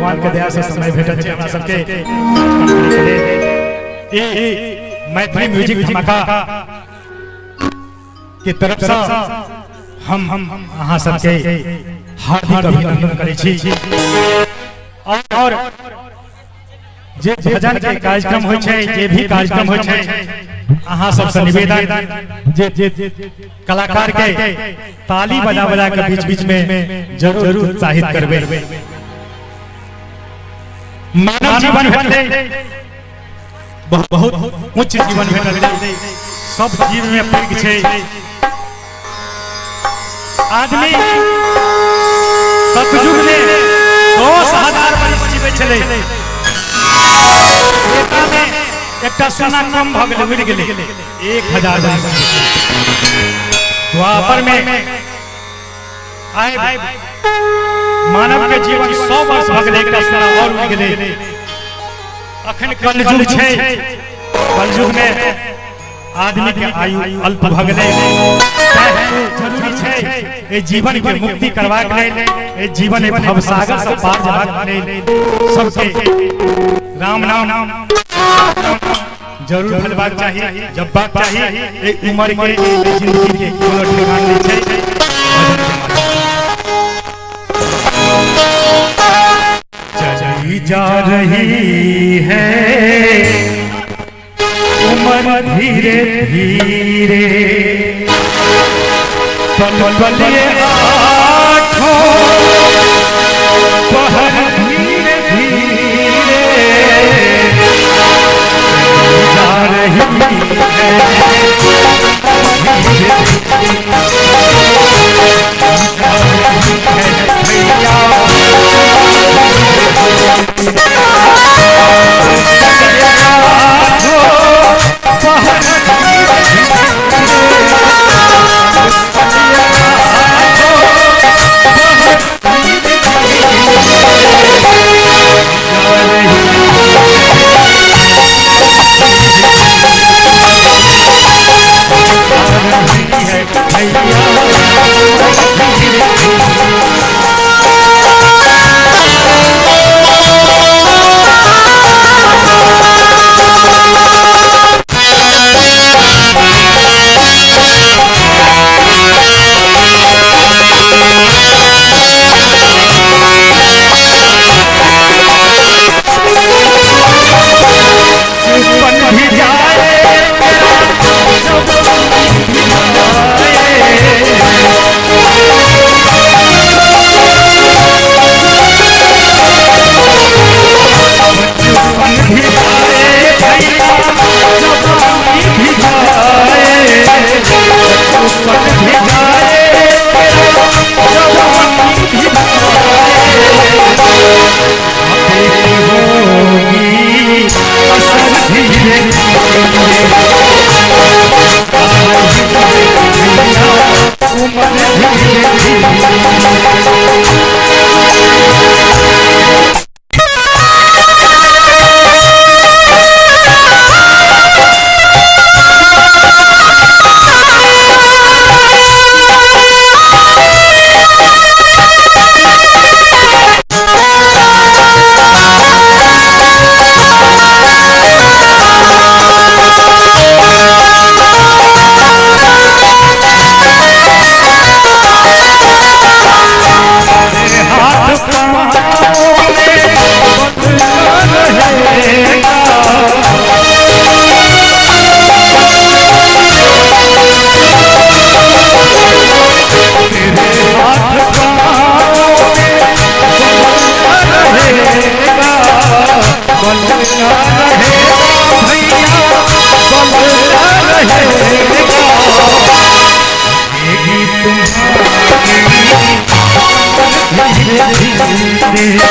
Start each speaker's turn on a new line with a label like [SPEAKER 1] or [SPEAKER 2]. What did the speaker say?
[SPEAKER 1] भगवान के दया से समय भेटल छे हमरा सबके मैथिली म्यूजिक धमाका के तरफ से हम अहाँ सबके हार्दिक अभिनंदन करै छी। और जे भजन के कार्यक्रम होय छै, जे भी कार्यक्रम होय छै, अहाँ सबसे निवेदन जे कलाकार के ताली बजा बजा के बीच बीच में जरूर उत्साहित करबे। मानव जीवन भेटले बहुत उच्च जीवन भेटले, सब जीव में पैघ छै। आदमी सतयुग में 10,000 वर्ष जीवे छले, एकटा सोना कम भ गेले, उड़ गेले 1,000 वर्ष। द्वापर में आए मानव के जीवन 100 वर्ष भ गेले, एकटा सोना और उड़ गेले। अखन कलयुग छै, कलयुग में आदमी के आयु अल्प भ गेले। जरूरी छै ए जीवन के मुक्ति करबाक लेल, ए जीवन ए भवसागर से पार जबाक लेल सबके राम नाम जरूर भलबाक चाहिए, जपबाक चाहिए। एक उम्र के जिंदगी के कोनो ठिकाना नहीं छै। चली जा रही है उम्र धीरे धीरे, पल पल ये आँखों पहर धीरे धीरे जा रही है।
[SPEAKER 2] धीरे धीरे